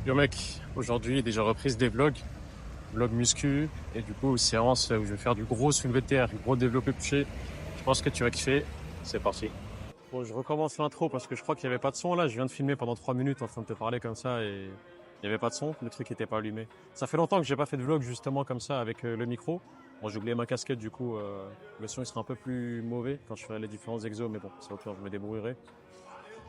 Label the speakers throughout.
Speaker 1: Yo mec, aujourd'hui déjà reprise des vlogs, vlog muscu et du coup séance où je vais faire du gros soulevé de terre, du gros développé couché. Je pense que tu vas kiffer. C'est parti. Bon, je recommence l'intro parce que je crois qu'il n'y avait pas de son là. Je viens de filmer pendant 3 minutes en train de te parler comme ça et il n'y avait pas de son. Le truc n'était pas allumé. Ça fait longtemps que j'ai pas fait de vlog justement comme ça avec le micro. Bon, j'ai oublié ma casquette du coup. Le son il sera un peu plus mauvais quand je ferai les différents exos, mais bon, c'est au pire, je me débrouillerai.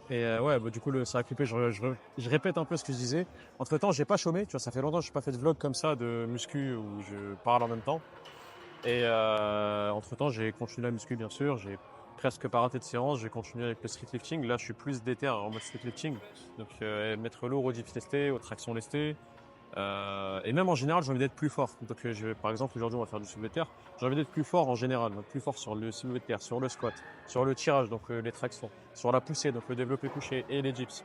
Speaker 1: Et ouais, bah, du coup, ça a clippé. Je répète un peu ce que je disais. Entre-temps, j'ai pas chômé. Tu vois, ça fait longtemps que je n'ai pas fait de vlog comme ça, de muscu, où je parle en même temps. Et entre-temps, j'ai continué la muscu, bien sûr. J'ai presque pas raté de séance. J'ai continué avec le street lifting. Là, je suis plus déter en mode street lifting. Donc, mettre lourd au dips lesté, aux tractions lestées. Et même en général, j'ai envie d'être plus fort. Donc, par exemple, aujourd'hui, on va faire du soulevé de terre. J'ai envie d'être plus fort en général. Donc, plus fort sur le soulevé de terre, sur le squat, sur le tirage, donc les tractions, sur la poussée, donc le développé couché et les dips.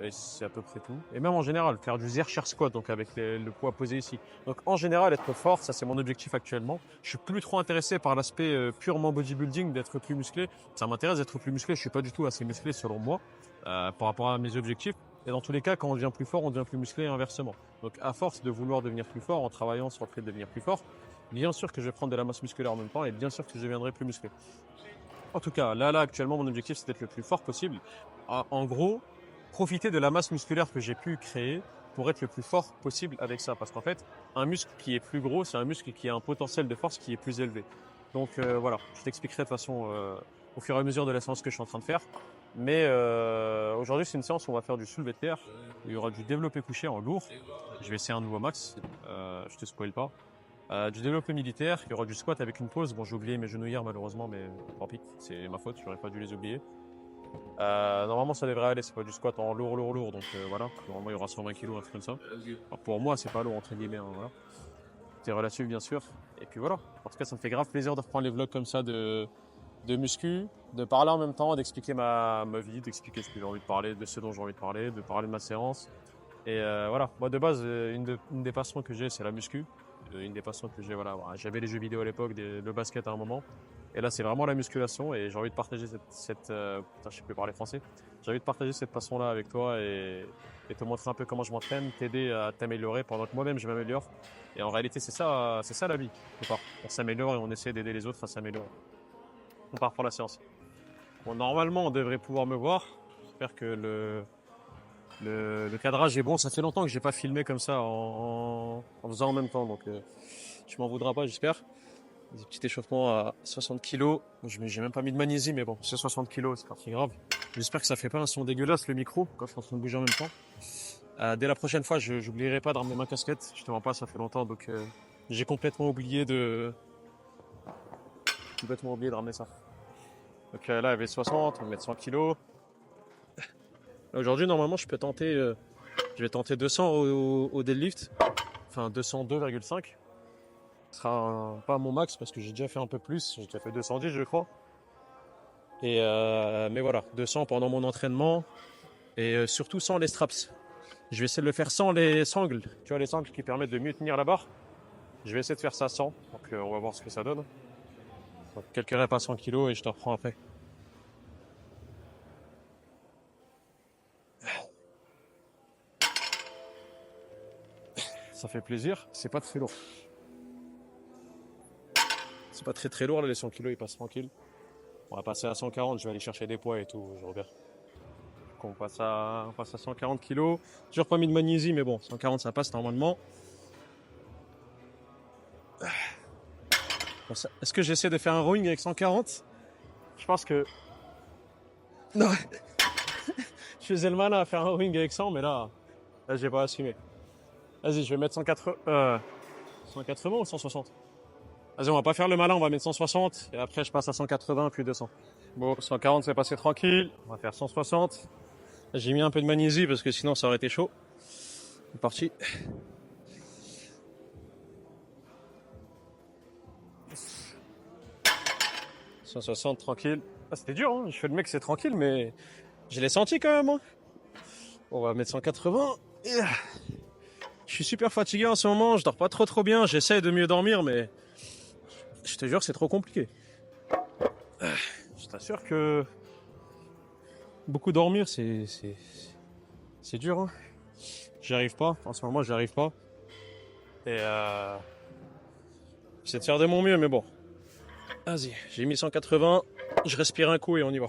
Speaker 1: Et c'est à peu près tout. Et même en général, faire du chair squat, donc avec le poids posé ici. Donc en général, être fort, ça c'est mon objectif actuellement. Je suis plus trop intéressé par l'aspect purement bodybuilding, d'être plus musclé. Ça m'intéresse d'être plus musclé. Je suis pas du tout assez musclé selon moi par rapport à mes objectifs. Et dans tous les cas, quand on devient plus fort, on devient plus musclé et inversement. Donc à force de vouloir devenir plus fort, en travaillant sur le fait de devenir plus fort, bien sûr que je vais prendre de la masse musculaire en même temps et bien sûr que je deviendrai plus musclé. En tout cas, là, actuellement, mon objectif, c'est d'être le plus fort possible. En gros, profiter de la masse musculaire que j'ai pu créer pour être le plus fort possible avec ça. Parce qu'en fait, un muscle qui est plus gros, c'est un muscle qui a un potentiel de force qui est plus élevé. Donc voilà, je t'expliquerai de toute façon au fur et à mesure de la séance que je suis en train de faire. Mais aujourd'hui, c'est une séance où on va faire du soulevé de terre. Il y aura du développé couché en lourd. Je vais essayer un nouveau max. Je te spoil pas. Du développé militaire, il y aura du squat avec une pause. Bon, j'ai oublié mes genouillères malheureusement, mais tant pis, c'est ma faute, j'aurais pas dû les oublier. Normalement, ça devrait aller, c'est pas du squat en lourd, donc voilà. Normalement, il y aura 120 kilos, un truc comme ça. Alors, pour moi, c'est pas lourd, entre guillemets, hein, voilà. C'est relatif, bien sûr. Et puis voilà. En tout cas, ça me fait grave plaisir de reprendre les vlogs comme ça de muscu, de parler en même temps, d'expliquer ma vie, d'expliquer ce que j'ai envie de parler, de ce dont j'ai envie de parler de ma séance. Et voilà, moi de base, une des passions que j'ai, c'est la muscu. Une des passions que j'ai, voilà, j'avais les jeux vidéo à l'époque, le basket à un moment. Et là, c'est vraiment la musculation et j'ai envie de partager putain, je sais plus parler français. J'ai envie de partager cette passion-là avec toi et te montrer un peu comment je m'entraîne, t'aider à t'améliorer pendant que moi-même je m'améliore. Et en réalité, c'est ça la vie. On s'améliore et on essaie d'aider les autres à s'améliorer. On part pour la séance. Bon, normalement, on devrait pouvoir me voir. J'espère que le cadrage est bon. Ça fait longtemps que j'ai pas filmé comme ça en faisant en même temps, donc tu m'en voudras pas, j'espère. Des petits échauffements à 60 kg. J'ai même pas mis de magnésie, mais bon, c'est 60 kg, c'est pas très grave. J'espère que ça fait pas un son dégueulasse le micro quand je suis en train de bouger en même temps. Dès la prochaine fois, je n'oublierai pas de ramener ma casquette. Je te mens pas, ça fait longtemps, donc j'ai complètement oublié de ramener ça. Donc là, il y avait 60, on va mettre 100 kg. Aujourd'hui, normalement, je vais tenter 200 au deadlift, enfin 202,5. Ce sera pas mon max parce que j'ai déjà fait un peu plus, j'ai déjà fait 210 je crois. Et mais voilà, 200 pendant mon entraînement et surtout sans les straps. Je vais essayer de le faire sans les sangles, tu vois les sangles qui permettent de mieux tenir la barre. Je vais essayer de faire ça sans, donc on va voir ce que ça donne. Donc, quelques reps à 100 kg et je te reprends après. Ça fait plaisir, c'est pas très lourd. C'est pas très lourd là, les 100 kg ils passent tranquille. On va passer à 140, je vais aller chercher des poids et tout, je reviens. On passe à 140 kg. Toujours pas mis de magnésie, mais bon, 140 ça passe normalement. Bon, est-ce que j'essaie de faire un rowing avec 140? Je pense que... Non, je faisais le malin à faire un rowing avec 100, mais là j'ai pas assumé. Vas-y, je vais mettre 180 ou 160? Vas-y, on va pas faire le malin, on va mettre 160, et après je passe à 180, puis 200. Bon, 140 c'est passé tranquille, on va faire 160. J'ai mis un peu de magnésie parce que sinon ça aurait été chaud. C'est parti. 160 tranquille. Ah, c'était dur, hein. Je fais le mec, c'est tranquille, mais je l'ai senti quand même, hein. On va mettre 180. Je suis super fatigué en ce moment, je dors pas trop bien. J'essaie de mieux dormir, mais je te jure, c'est trop compliqué. Je t'assure que beaucoup dormir, c'est C'est dur, hein. J'y arrive pas. En ce moment, j'y arrive pas. Et j'essaie de faire de mon mieux, mais bon. Vas-y, j'ai mis 180. Je respire un coup et on y va.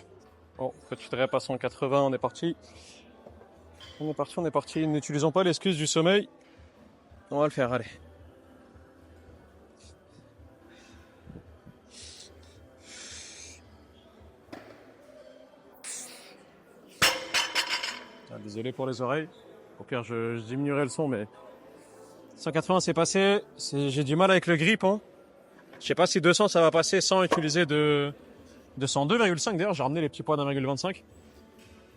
Speaker 1: Bon, petit pas 180, on est parti. On est parti. N'utilisons pas l'excuse du sommeil. On va le faire, allez. Ah, désolé pour les oreilles. Au pire, je diminuerai le son, mais 180 c'est passé. J'ai du mal avec le grip, hein. Je sais pas si 200 ça va passer sans utiliser de 102,5 d'ailleurs. J'ai ramené les petits poids d'1,25.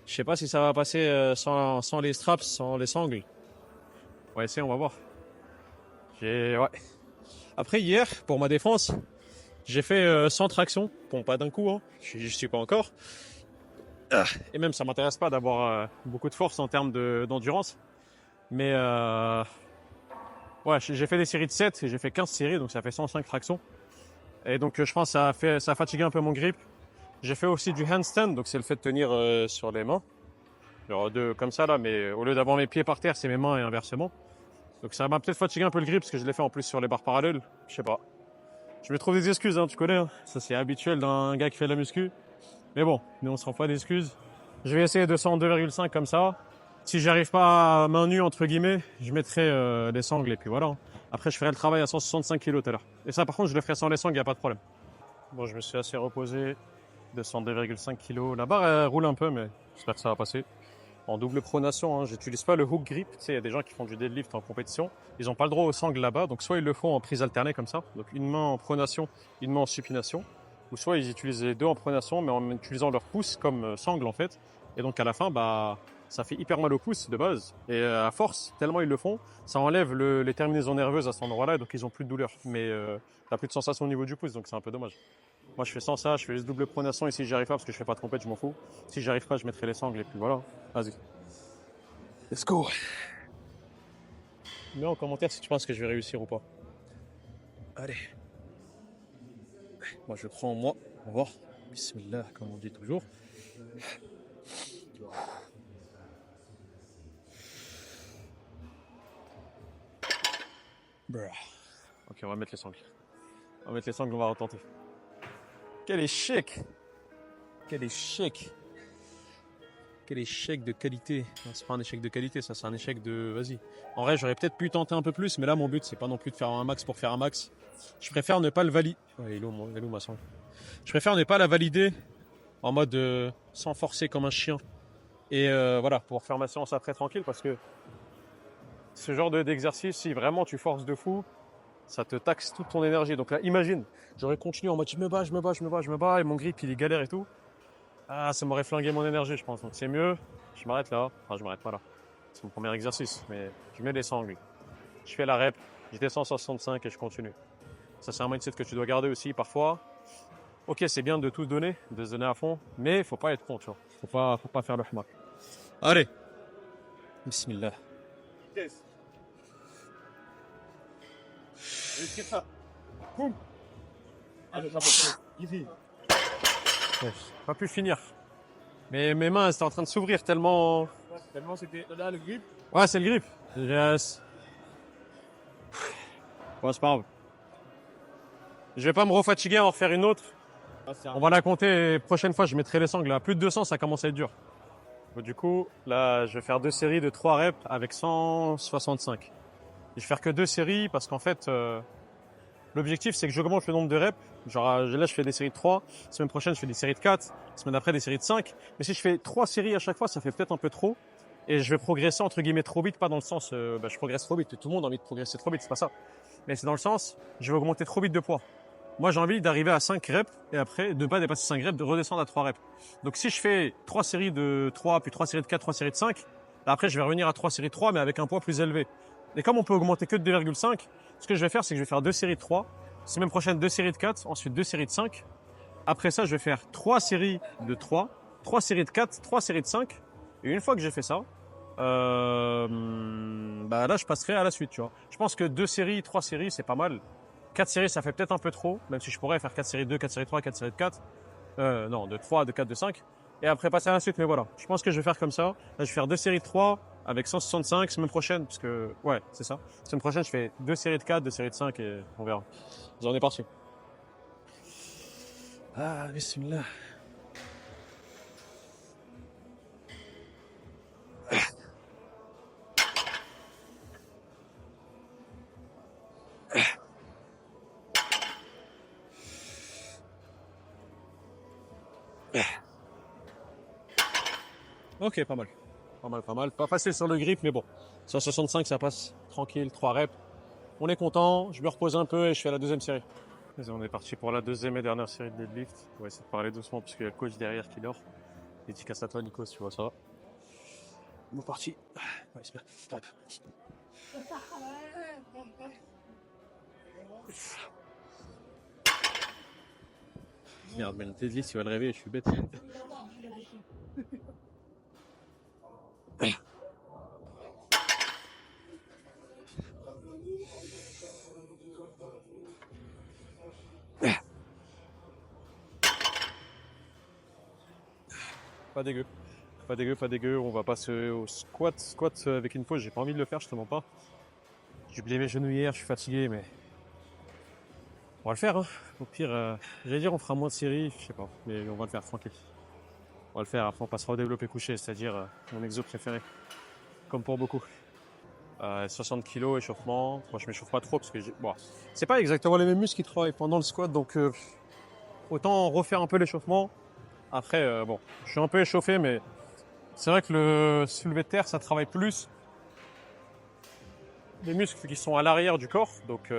Speaker 1: Je sais pas si ça va passer sans les straps, sans les sangles. On va essayer, on va voir. Ouais. Après hier, pour ma défense, j'ai fait 100 tractions. Bon, pas d'un coup, hein. Je suis pas encore. Et même ça m'intéresse pas d'avoir beaucoup de force en termes d'endurance. Mais ouais, j'ai fait des séries de 7 et j'ai fait 15 séries, donc ça fait 105 tractions. Et donc je pense que ça a fatigué un peu mon grip. J'ai fait aussi du handstand, donc c'est le fait de tenir sur les mains. Genre comme ça là, mais au lieu d'avoir mes pieds par terre, c'est mes mains et inversement. Donc ça m'a peut-être fatigué un peu le grip parce que je l'ai fait en plus sur les barres parallèles. Je sais pas. Je me trouve des excuses, hein, tu connais. Hein. Ça c'est habituel d'un gars qui fait de la muscu. Mais bon, nous on se rend pas d'excuses. Je vais essayer de 102,5 comme ça. Si j'arrive pas à main nue entre guillemets, je mettrai des sangles et puis voilà. Après je ferai le travail à 165 kg tout à l'heure. Et ça par contre je le ferai sans les sangles, il n'y a pas de problème. Bon, je me suis assez reposé. 202,5 kg. La barre elle roule un peu mais j'espère que ça va passer. En double pronation, hein, j'utilise pas le hook grip. Tu sais, il y a des gens qui font du deadlift en compétition. Ils n'ont pas le droit aux sangles là-bas. Donc soit ils le font en prise alternée comme ça. Donc une main en pronation, une main en supination. Ou soit ils utilisent les deux en pronation mais en utilisant leur pouce comme sangle en fait. Et donc à la fin, bah ça fait hyper mal au pouce de base. Et à force, tellement ils le font, ça enlève les terminaisons nerveuses à cet endroit-là, et donc ils n'ont plus de douleur. Mais t'as plus de sensation au niveau du pouce, donc c'est un peu dommage. Moi je fais sans ça, je fais les doubles pronation et si j'y arrive pas, parce que je fais pas de compète, je m'en fous. Si j'y arrive pas, je mettrai les sangles et puis voilà. Vas-y. Let's go. Mets en commentaire si tu penses que je vais réussir ou pas. Allez. Moi je crois en moi. On va voir. Bismillah, comme on dit toujours. Ok, on va mettre les sangles. On va mettre les sangles, on va retenter. Quel échec! Quel échec! Quel échec de qualité! Non, c'est pas un échec de qualité, ça, c'est un échec de. Vas-y. En vrai, j'aurais peut-être pu tenter un peu plus, mais là, mon but, c'est pas non plus de faire un max pour faire un max. Je préfère ne pas le valider. Ouais, il est où ma sangle? Je préfère ne pas la valider en mode sans forcer comme un chien. Et voilà, pour faire ma séance après tranquille, parce que ce genre d'exercice, si vraiment tu forces de fou, ça te taxe toute ton énergie. Donc là, imagine, j'aurais continué en mode je me bats, et mon grip il est galère et tout. Ah, ça m'aurait flingué mon énergie, je pense. Donc c'est mieux, je m'arrête là. Enfin, je m'arrête pas là. C'est mon premier exercice, mais je mets les sangles. Je fais la rep, je descends 165 et je continue. Ça, c'est un mindset que tu dois garder aussi parfois. Ok, c'est bien de tout donner, de se donner à fond, mais faut pas être con, tu vois. Faut pas faire le hmak. Allez, bismillah. Yes. Boum. Pas pu finir. Mais mes mains étaient en train de s'ouvrir tellement.
Speaker 2: Tellement c'était là le grip.
Speaker 1: Ouais, c'est le grip. Yes. Ouais, c'est pas grave. Je vais pas me refatiguer à en refaire une autre. On va la compter. Prochaine fois, je mettrai les sangles. À plus de 200, ça commence à être dur. Du coup, là, je vais faire 2 séries de 3 reps avec 165. Et je vais faire que 2 séries parce qu'en fait, l'objectif, c'est que j'augmente le nombre de reps. Genre là, je fais des séries de 3. Semaine prochaine, je fais des séries de 4. Semaine d'après, des séries de 5. Mais si je fais 3 séries à chaque fois, ça fait peut-être un peu trop. Et je vais progresser, entre guillemets, trop vite. Pas dans le sens, je progresse trop vite. Tout le monde a envie de progresser trop vite, c'est pas ça. Mais c'est dans le sens, je vais augmenter trop vite de poids. Moi, j'ai envie d'arriver à 5 reps et après, de ne pas dépasser 5 reps, de redescendre à 3 reps. Donc, si je fais 3 séries de 3, puis 3 séries de 4, 3 séries de 5, là, après, je vais revenir à 3 séries de 3, mais avec un poids plus élevé. Et comme on peut augmenter que de 2,5, ce que je vais faire, c'est que je vais faire 2 séries de 3, semaine prochaine 2 séries de 4, ensuite 2 séries de 5. Après ça, je vais faire 3 séries de 3, 3 séries de 4, 3 séries de 5. Et une fois que j'ai fait ça, là, je passerai à la suite, tu vois. Je pense que 2 séries, 3 séries, c'est pas mal. 4 séries, ça fait peut-être un peu trop, même si je pourrais faire 4 séries de 2, 4 séries de 3, 4 séries de 4. Non, de 3, de 4, de 5. et après passer à la suite. Mais voilà, je pense que je vais faire comme ça. Là, je vais faire 2 séries de 3 avec 165 semaine prochaine, parce que, ouais, c'est ça. Semaine prochaine, je fais 2 séries de 4, 2 séries de 5 et on verra. On est parti. Ah, bismillah. Ok, pas mal. Pas mal, pas mal. Pas facile sur le grip, mais bon. 165, ça passe tranquille, 3 reps. On est content, je me repose un peu et je fais la deuxième série. Vas-y, on est parti pour la deuxième et dernière série de deadlift. On va essayer de parler doucement parce qu'il y a le coach derrière qui dort. Dédicace à toi, Nico, si tu vois ça. On est parti. Ouais, c'est bien. Top. Merde, mais le deadlift, il va le réveiller, je suis bête. Pas dégueu. Pas dégueu, pas dégueu. On va passer au squat. Squat avec une pause, j'ai pas envie de le faire, je te mens pas. J'ai oublié mes genoux hier, je suis fatigué, mais on va le faire. Hein. Au pire, j'allais dire on fera moins de séries, je sais pas, mais on va le faire tranquille. On va le faire, après on passera au développé couché, c'est-à-dire mon exo préféré, comme pour beaucoup. 60 kg échauffement. Moi je m'échauffe pas trop parce que bon, c'est pas exactement les mêmes muscles qui travaillent pendant le squat, donc autant refaire un peu l'échauffement. Après, bon, je suis un peu échauffé, mais c'est vrai que le soulevé de terre, ça travaille plus les muscles qui sont à l'arrière du corps, donc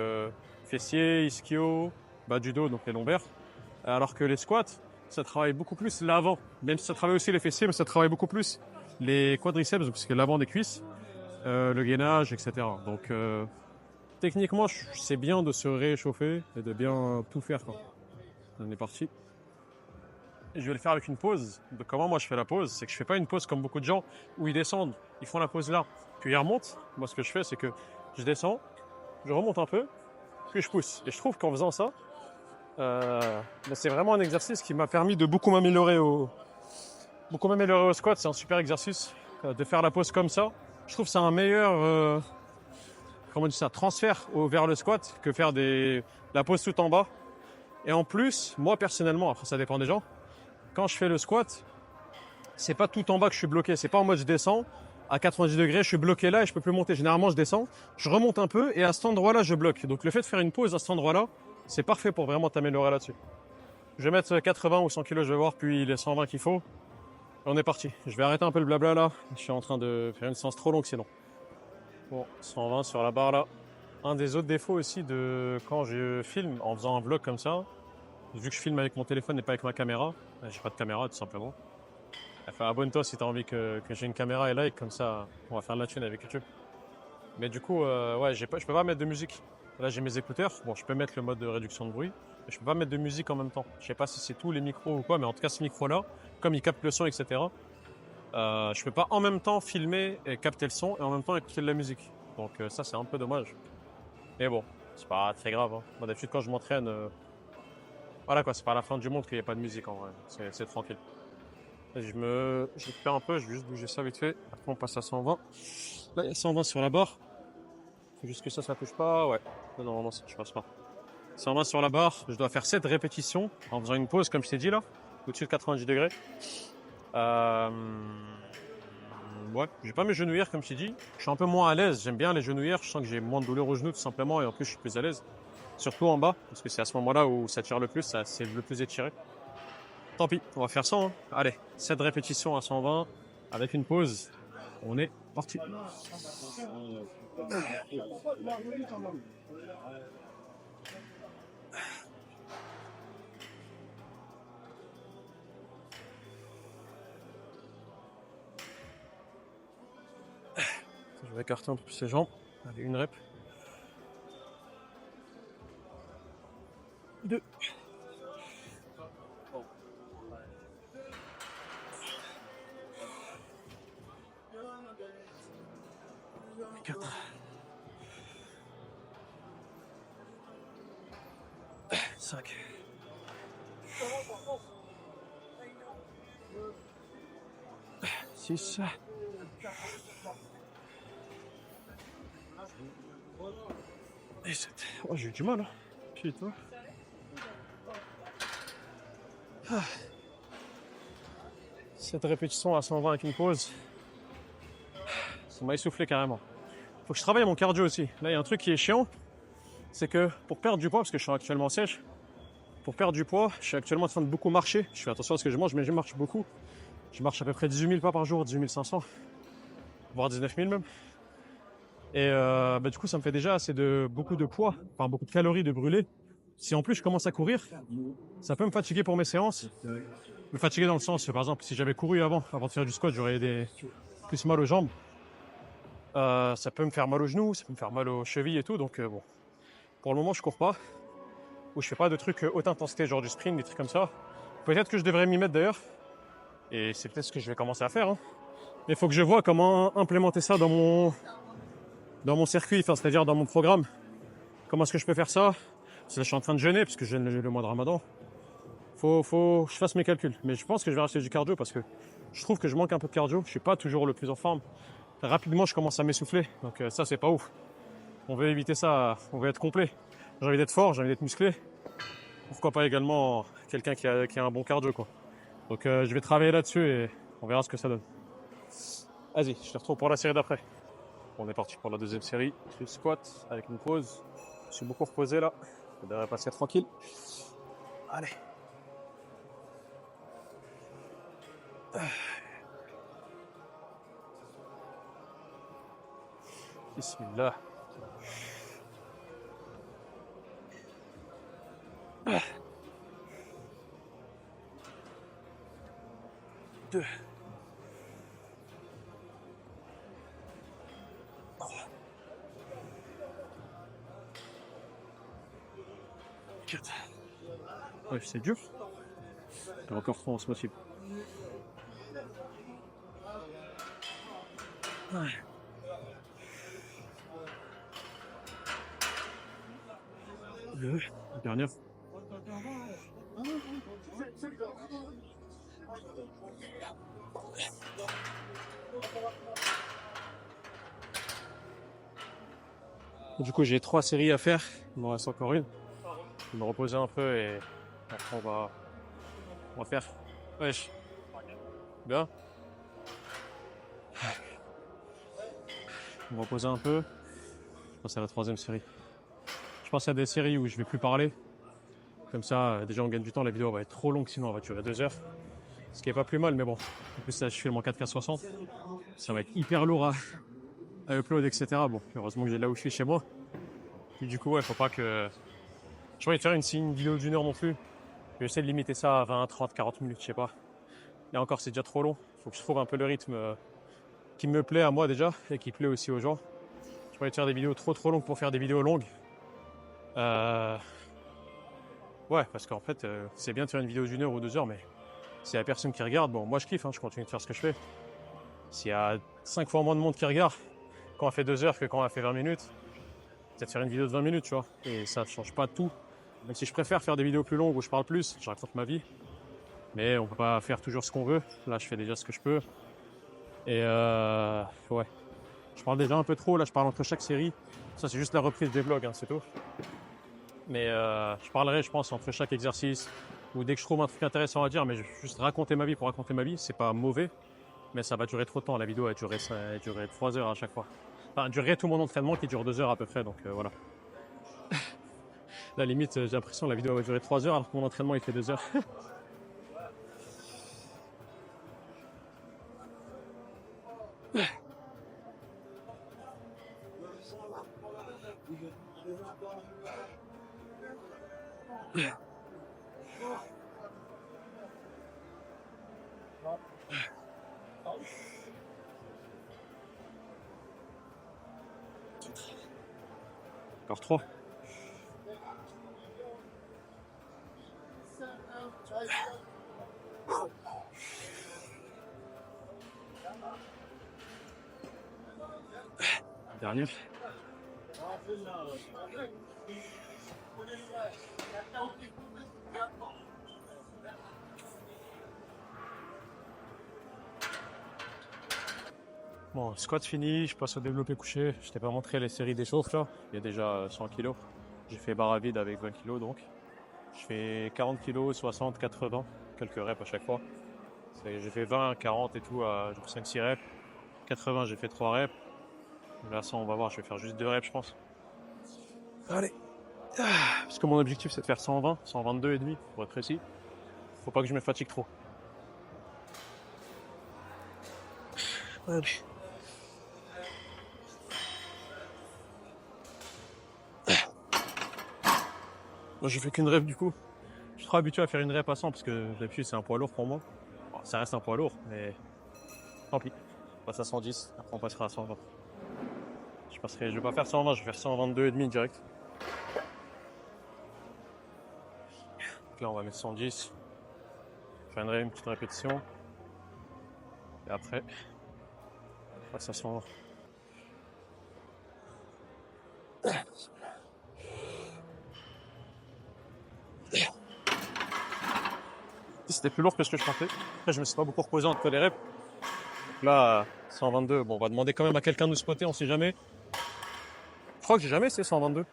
Speaker 1: fessiers, ischio, bas du dos, donc les lombaires. Alors que les squats, ça travaille beaucoup plus l'avant. Même si ça travaille aussi les fessiers, mais ça travaille beaucoup plus les quadriceps, parce que l'avant des cuisses, le gainage, etc. Donc techniquement, c'est bien de se réchauffer et de bien tout faire. Quoi. On est parti. Et je vais le faire avec une pause. De comment moi je fais la pause, c'est que je fais pas une pause comme beaucoup de gens où ils descendent, ils font la pause là, puis ils remontent. Moi, ce que je fais, c'est que je descends, je remonte un peu, puis je pousse. Et je trouve qu'en faisant ça, c'est vraiment un exercice qui m'a permis de beaucoup m'améliorer au squat. C'est un super exercice de faire la pause comme ça. Je trouve que c'est un meilleur comment on dit ça, transfert vers le squat que faire la pose tout en bas. Et en plus, moi personnellement, après ça dépend des gens, quand je fais le squat, c'est pas tout en bas que je suis bloqué. C'est pas en mode je descends à 90 degrés, je suis bloqué là et je peux plus monter. Généralement, je descends, je remonte un peu et à cet endroit-là, je bloque. Donc le fait de faire une pause à cet endroit-là, c'est parfait pour vraiment t'améliorer là-dessus. Je vais mettre 80 ou 100 kg, je vais voir, puis les 120 qu'il faut. Et on est parti. Je vais arrêter un peu le blabla là. Je suis en train de faire une séance trop longue sinon. Bon, 120 sur la barre là. Un des autres défauts aussi de quand je filme en faisant un vlog comme ça, vu que je filme avec mon téléphone et pas avec ma caméra, j'ai pas de caméra tout simplement. Enfin, abonne-toi si tu as envie que j'ai une caméra et like, comme ça on va faire de la thune avec YouTube. Mais du coup, ouais, je peux pas mettre de musique. Là j'ai mes écouteurs, bon je peux mettre le mode de réduction de bruit, mais je peux pas mettre de musique en même temps. Je sais pas si c'est tous les micros ou quoi, mais en tout cas ce micro là, comme il capte le son, etc. Je peux pas en même temps filmer et capter le son et en même temps écouter de la musique. Donc ça c'est un peu dommage. Mais bon, c'est pas très grave. Hein. Moi d'habitude quand je m'entraîne, voilà quoi, c'est pas la fin du monde qu'il n'y ait pas de musique en vrai. C'est tranquille. Je perds un peu, je vais juste bouger ça vite fait. Après on passe à 120. Là il y a 120 sur la barre. Faut juste que ça touche pas. Ouais. Non, non, ça touche pas. 120 sur la barre. Je dois faire 7 répétitions en faisant une pause comme je t'ai dit là, au-dessus de 90 degrés. Ouais, j'ai pas mes genouillères comme je t'ai dit. Je suis un peu moins à l'aise. J'aime bien les genouillères. Je sens que j'ai moins de douleur aux genoux tout simplement et en plus je suis plus à l'aise. Surtout en bas parce que c'est à ce moment-là où ça tire le plus, c'est le plus étiré. Tant pis, on va faire ça. Hein. Allez, 7 répétitions à 120 avec une pause. On est parti. Je vais écarter un peu plus les jambes. Allez, une rep. 2. 4. 5. 6. Et 7. Oh, j'ai eu du mal, hein. Putain. Ah. 7 répétitions à 120 avec une pause. Ça m'a essoufflé carrément. Faut que je travaille mon cardio aussi. Là, il y a un truc qui est chiant. C'est que pour perdre du poids, parce que je suis actuellement sèche, pour perdre du poids, je suis actuellement en train de beaucoup marcher. Je fais attention à ce que je mange, mais je marche beaucoup. Je marche à peu près 18 000 pas par jour, 18 500, voire 19 000 même. Et du coup, ça me fait déjà assez beaucoup de poids, enfin beaucoup de calories de brûler. Si en plus je commence à courir, ça peut me fatiguer pour mes séances. Me fatiguer dans le sens, par exemple, si j'avais couru avant de faire du squat, j'aurais plus mal aux jambes. Ça peut me faire mal aux genoux, ça peut me faire mal aux chevilles et tout. Donc bon, pour le moment, je cours pas. Ou je fais pas de trucs haute intensité, genre du sprint, des trucs comme ça. Peut-être que je devrais m'y mettre d'ailleurs. Et c'est peut-être ce que je vais commencer à faire. Hein. Mais il faut que je vois comment implémenter ça dans mon circuit, enfin, c'est-à-dire dans mon programme. Comment est-ce que je peux faire ça? Parce que là, je suis en train de jeûner, parce que je jeûne le mois de Ramadan. Faut que je fasse mes calculs. Mais je pense que je vais rester du cardio parce que je trouve que je manque un peu de cardio. Je suis pas toujours le plus en forme. Rapidement, je commence à m'essouffler. Donc ça, c'est pas ouf. On veut éviter ça. On veut être complet. J'ai envie d'être fort, j'ai envie d'être musclé. Pourquoi pas également quelqu'un qui a un bon cardio, quoi. Donc je vais travailler là-dessus et on verra ce que ça donne. Vas-y, je te retrouve pour la série d'après. On est parti pour la deuxième série. Le squat avec une pause. Je suis beaucoup reposé là. Je devrais passer tranquille. Allez. Bismillah. Deux. Quatre. Ouais, c'est dur. J'ai encore 3 en ce motif. Ouais. Le dernier. Du coup, j'ai 3 séries à faire. Il m'en reste encore une. Je vais me reposer un peu et après on va faire. Wesh. Bien. Je vais me reposer un peu. Je passe à la 3e série. Je pense à des séries où je vais plus parler. Comme ça, déjà on gagne du temps. La vidéo va être trop longue, sinon elle va durer 2 heures. Ce qui est pas plus mal, mais bon. En plus, là, je filme en 4K60. Ça va être hyper lourd à upload, etc. Bon, heureusement que j'ai là où je suis chez moi. Et du coup, ouais, faut pas que. J'ai envie de faire une vidéo d'1 heure non plus. J'essaie de limiter ça à 20, 30, 40 minutes, je sais pas. Et encore, c'est déjà trop long. Faut que je trouve un peu le rythme qui me plaît à moi déjà et qui plaît aussi aux gens. J'ai pas envie de faire des vidéos trop longues pour faire des vidéos longues. Ouais, parce qu'en fait, c'est bien de faire une vidéo d'1 heure ou 2 heures, mais s'il y a personne qui regarde, bon, moi je kiffe, hein, je continue de faire ce que je fais. S'il y a 5 fois moins de monde qui regarde quand on fait 2 heures que quand on a fait 20 minutes, peut-être faire une vidéo de 20 minutes, tu vois. Et ça ne change pas tout. Même si je préfère faire des vidéos plus longues où je parle plus, je raconte ma vie. Mais on peut pas faire toujours ce qu'on veut. Là, je fais déjà ce que je peux. Et ouais. Je parle déjà un peu trop. Là, je parle entre chaque série. Ça, c'est juste la reprise des vlogs, hein, c'est tout. Mais je parlerai, je pense, entre chaque exercice. Ou dès que je trouve un truc intéressant à dire, mais je vais juste raconter ma vie pour raconter ma vie. C'est pas mauvais. Mais ça va durer trop de temps. La vidéo, elle durerait 3 heures à chaque fois. Enfin, elle durerait tout mon entraînement qui dure 2 heures à peu près. Donc voilà. La limite, j'ai l'impression que la vidéo va durer 3 heures alors que mon entraînement il fait 2 heures. Encore 3. Dernière. Bon, squat fini, je passe au développé couché. Je t'ai pas montré les séries d'échauffe là. Il y a déjà 100 kg. J'ai fait barre à vide avec 20 kg donc. Je fais 40 kg, 60, 80, quelques reps à chaque fois. J'ai fait 20, 40 et tout à 5-6 reps. 80, j'ai fait 3 reps. Là, 100, on va voir, je vais faire juste 2 reps, je pense. Allez. Parce que mon objectif, c'est de faire 120, 122 et demi, pour être précis. Faut pas que je me fatigue trop. Allez. Moi, je fais qu'une rep du coup. Je suis trop habitué à faire une rep à 100 parce que d'habitude, c'est un poids lourd pour moi. Bon, ça reste un poids lourd, mais tant pis. On passe à 110, après on passera à 120. Je vais pas faire 120, je vais faire 122 et demi direct. Donc là, on va mettre 110. Faire une petite répétition. Et après, on passe à 120. C'était plus lourd que ce que je pensais. Après, je me suis pas beaucoup reposé entre les reps. Donc là, 122. Bon, on va demander quand même à quelqu'un de nous spotter, on sait jamais. Je crois que j'ai jamais essayé 122.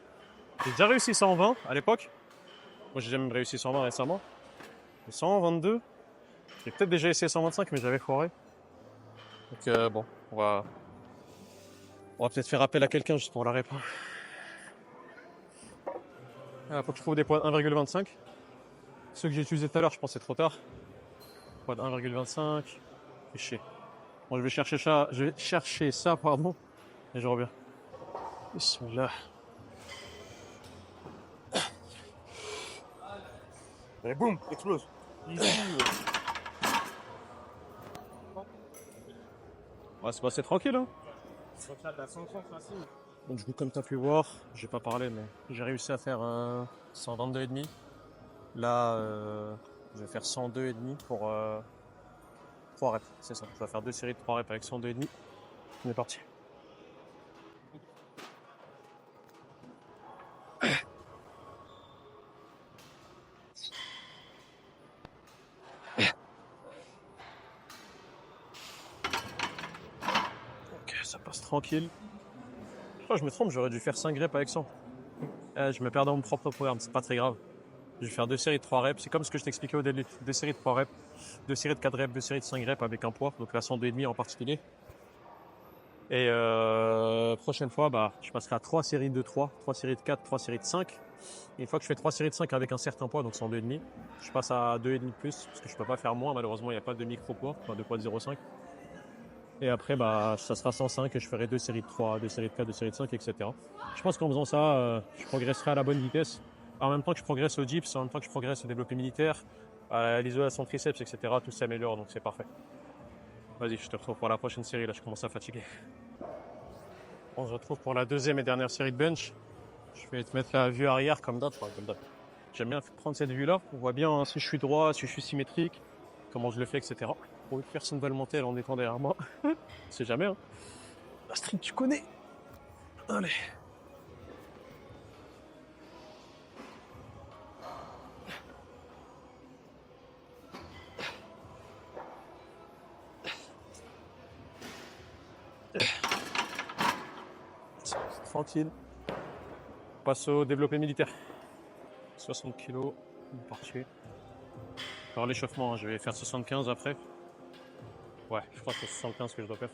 Speaker 1: J'ai déjà réussi 120 à l'époque. Moi, j'ai jamais réussi 120 récemment. Mais 122, j'ai peut-être déjà essayé 125, mais j'avais foiré. Donc bon, on va peut-être faire appel à quelqu'un juste pour la rep. Faut que je trouve des poids de 1,25. Ceux que j'ai utilisés tout à l'heure, je pense que c'est trop tard. Poids de 1,25. Fait chier. Bon, je vais chercher ça, pardon. Et je reviens. Bismillah.
Speaker 2: Et boum, explose.
Speaker 1: Ouais, c'est passé tranquille, hein.
Speaker 2: Donc là, t'as 100 facile.
Speaker 1: Donc du coup, comme tu as pu voir, j'ai pas parlé, mais j'ai réussi à faire 122,5. Là, je vais faire 102,5 pour 3 reps. C'est ça. Je vais faire 2 séries de 3 reps avec 102,5. On est parti. Ok, ça passe tranquille. Oh, je me trompe, j'aurais dû faire 5 reps avec 100. Je me perds dans mon propre programme, c'est pas très grave. Je vais faire 2 séries de 3 reps. C'est comme ce que je t'expliquais au début. 2 séries de 3 reps, 2 séries de 4 reps, 2 séries de 5 reps avec un poids. Donc là, 102,5 en particulier. Et prochaine fois, bah, je passerai à 3 séries de 3, 3 séries de 4, 3 séries de 5. Et une fois que je fais 3 séries de 5 avec un certain poids, donc 102,5, je passe à 2,5 de plus, parce que je peux pas faire moins, malheureusement, il n'y a pas de micro-poids, enfin de poids de 0,5. Et après, bah, ça sera 105 et je ferai 2 séries de 3, 2 séries de 4, 2 séries de 5, etc. Je pense qu'en faisant ça, je progresserai à la bonne vitesse. En même temps que je progresse au dips, en même temps que je progresse au développé militaire, à l'isolation triceps, etc. Tout s'améliore, donc c'est parfait. Vas-y, je te retrouve pour la prochaine série, là je commence à fatiguer. On se retrouve pour la deuxième et dernière série de bench. Je vais te mettre la vue arrière comme d'hab. J'aime bien prendre cette vue-là. On voit bien hein, si je suis droit, si je suis symétrique, comment je le fais, etc. Pour que personne ne va le monter en étant derrière moi. C'est jamais. Hein. La street, tu connais. Allez. Tranquille. On passe au développé militaire. 60 kg, parti. Alors l'échauffement, hein, je vais faire 75 après. Ouais, je crois que c'est 75 que je dois faire.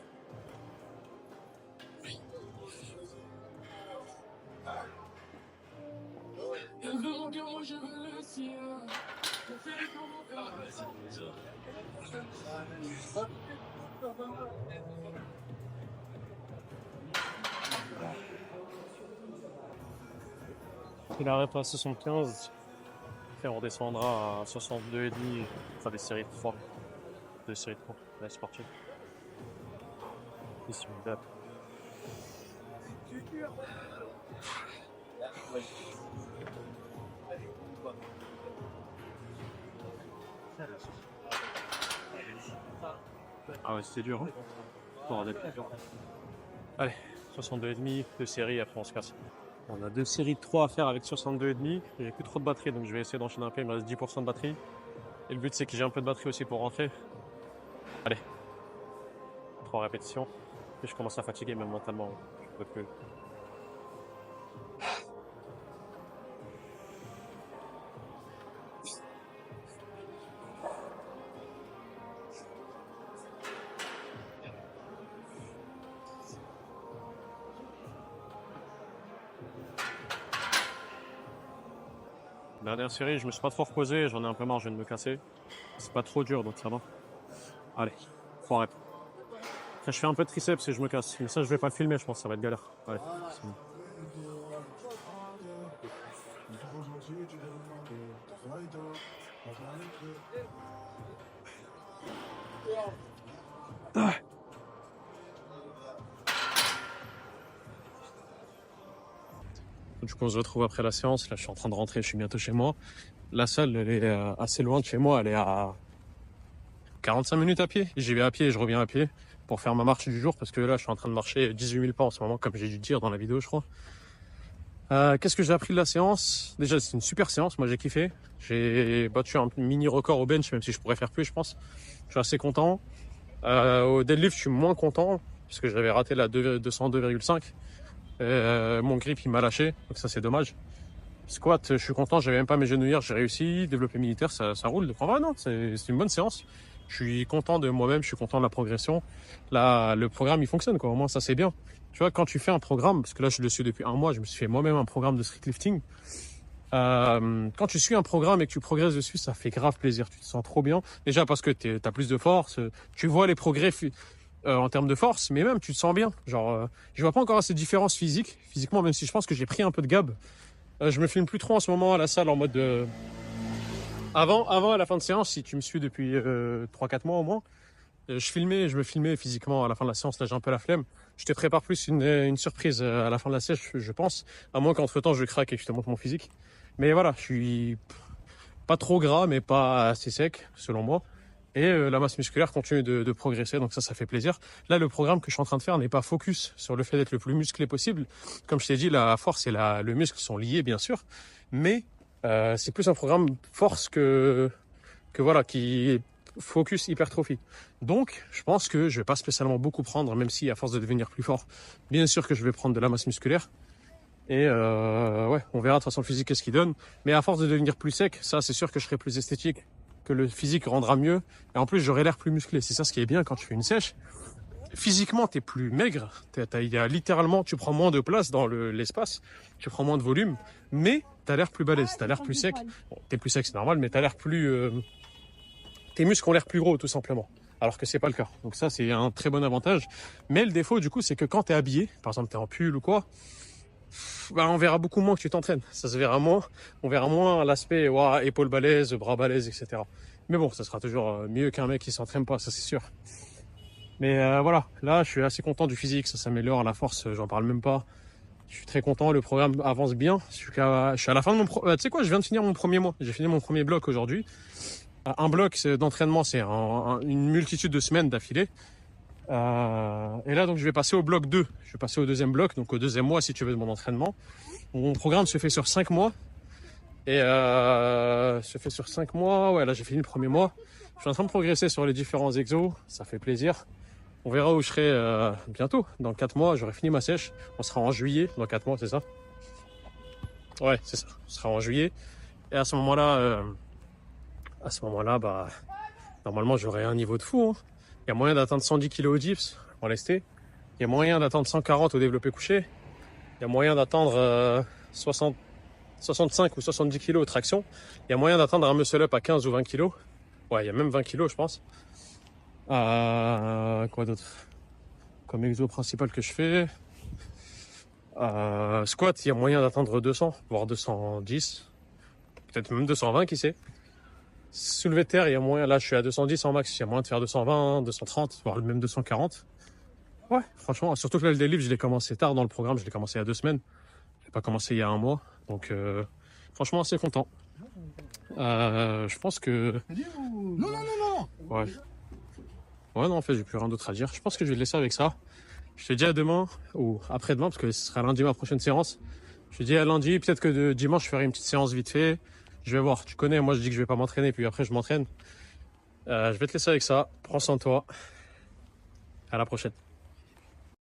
Speaker 1: Il arrête à 75. Après, on redescendra à 62,5. On fera des séries de 3. Deux séries de 3. Là, c'est parti. Ici, on date. Ah ouais, c'était dur. Hein bordel. Allez, 62,5, deux séries, après on se casse. On a deux séries de 3 à faire avec 62,5. J'ai plus trop de batterie, donc je vais essayer d'enchaîner un peu. Il me reste 10% de batterie. Et le but, c'est que j'ai un peu de batterie aussi pour rentrer. Allez, 3 répétitions. Et je commence à fatiguer même mentalement. Je peux plus. Dernière série, je me suis pas trop reposé, j'en ai un peu marre, je viens de me casser. C'est pas trop dur donc ça va. Allez, faut arrêter. Après, je fais un peu de triceps et je me casse. Mais ça, je vais pas le filmer, je pense que ça va être galère. Allez, c'est bon. Du coup, on se retrouve après la séance. Là, je suis en train de rentrer, je suis bientôt chez moi. La salle, elle est assez loin de chez moi. Elle est à 45 minutes à pied. J'y vais à pied et je reviens à pied pour faire ma marche du jour parce que là, je suis en train de marcher 18 000 pas en ce moment, comme j'ai dû dire dans la vidéo, je crois. Qu'est-ce que j'ai appris de la séance? Déjà, c'est une super séance. Moi, j'ai kiffé. J'ai battu un mini record au bench, même si je pourrais faire plus, je pense. Je suis assez content. Au deadlift, je suis moins content parce que j'avais raté la 202,5. Mon grip, il m'a lâché. Donc ça, c'est dommage. Squat, je suis content. J'avais même pas mes genouillères. J'ai réussi. Développé militaire, ça roule. En vrai, non, c'est une bonne séance. Je suis content de moi-même. Je suis content de la progression. Là, le programme, il fonctionne, quoi. Au moins, ça, c'est bien. Tu vois, quand tu fais un programme, parce que là, je le suis depuis un mois, je me suis fait moi-même un programme de street lifting. Quand tu suis un programme et que tu progresses dessus, ça fait grave plaisir. Tu te sens trop bien. Déjà parce que tu as plus de force. Tu vois les progrès en termes de force, mais même tu te sens bien. Genre, je vois pas encore assez de différence physiquement, même si je pense que j'ai pris un peu de gab. Je me filme plus trop en ce moment à la salle en mode avant à la fin de séance, si tu me suis depuis 3-4 mois au moins. Je me filmais physiquement à la fin de la séance. Là, j'ai un peu la flemme. Je te prépare plus une surprise à la fin de la séance, je pense. À moins qu'entre temps, je craque et que je te montre mon physique. Mais voilà, je suis pas trop gras, mais pas assez sec, selon moi. Et la masse musculaire continue de progresser, donc ça fait plaisir. Là, le programme que je suis en train de faire n'est pas focus sur le fait d'être le plus musclé possible. Comme je t'ai dit, la force et le muscle sont liés, bien sûr. Mais c'est plus un programme force que voilà, qui est focus hypertrophie. Donc, je pense que je vais pas spécialement beaucoup prendre, même si à force de devenir plus fort, bien sûr que je vais prendre de la masse musculaire. Et ouais, on verra de toute façon le physique qu'est-ce qu'il donne. Mais à force de devenir plus sec, ça c'est sûr que je serai plus esthétique, que le physique rendra mieux. Et en plus, j'aurai l'air plus musclé. C'est ça ce qui est bien quand tu fais une sèche. Physiquement, t'es plus maigre. Il y a littéralement, tu prends moins de place dans l'espace, tu prends moins de volume, mais t'as l'air plus balèze, t'as l'air plus sec. Bon, t'es plus sec, c'est normal, mais t'as l'air plus tes muscles ont l'air plus gros tout simplement, alors que c'est pas le cas. Donc ça c'est un très bon avantage. Mais le défaut du coup c'est que quand t'es habillé, par exemple t'es en pull ou quoi, bah, on verra beaucoup moins que tu t'entraînes. Ça se verra moins, on verra moins l'aspect ouah, épaules balèzes, bras balèzes, etc. Mais bon, ça sera toujours mieux qu'un mec qui s'entraîne pas, ça c'est sûr. Mais voilà, là je suis assez content du physique, ça s'améliore, la force j'en parle même pas. Je suis très content, le programme avance bien. Je suis à la fin de mon tu sais quoi, je viens de finir mon premier mois. J'ai fini mon premier bloc aujourd'hui. Un bloc d'entraînement, c'est une multitude de semaines d'affilée. Et là, donc, je vais passer au bloc 2. Je vais passer au deuxième bloc, donc au deuxième mois, si tu veux, de mon entraînement. Mon programme se fait sur 5 mois. Et se fait sur 5 mois. Ouais, là, j'ai fini le premier mois. Je suis en train de progresser sur les différents exos. Ça fait plaisir. On verra où je serai bientôt. Dans 4 mois, j'aurai fini ma sèche. On sera en juillet, dans 4 mois, c'est ça? Ouais, c'est ça. On sera en juillet. Et à ce moment-là, bah, normalement, j'aurai un niveau de fou. Hein. Il y a moyen d'atteindre 110 kg au dips en lesté. Il y a moyen d'atteindre 140 au développé couché. Il y a moyen d'atteindre 65 ou 70 kg au traction. Il y a moyen d'atteindre un muscle up à 15 ou 20 kg. Ouais, il y a même 20 kg, je pense. Quoi d'autre? Comme exo principal que je fais. Squat, il y a moyen d'atteindre 200, voire 210. Peut-être même 220, qui sait. Soulevé de terre, il y a moyen, là je suis à 210 en max, il y a moyen de faire 220, 230, voire même 240. Ouais, franchement, surtout que là le deadlift, je l'ai commencé tard dans le programme, je l'ai commencé il y a 2 semaines. Je l'ai pas commencé il y a un mois, donc franchement assez content. Je pense que...
Speaker 2: Non, non, non, non.
Speaker 1: Ouais. Ouais, non, en fait, j'ai plus rien d'autre à dire. Je pense que je vais le laisser avec ça. Je te dis à demain, ou après-demain, parce que ce sera lundi ma prochaine séance. Je te dis à lundi, peut-être que dimanche, je ferai une petite séance vite fait. Je vais voir, tu connais, moi je dis que je vais pas m'entraîner, puis après je m'entraîne. Je vais te laisser avec ça. Prends soin de toi. À la prochaine.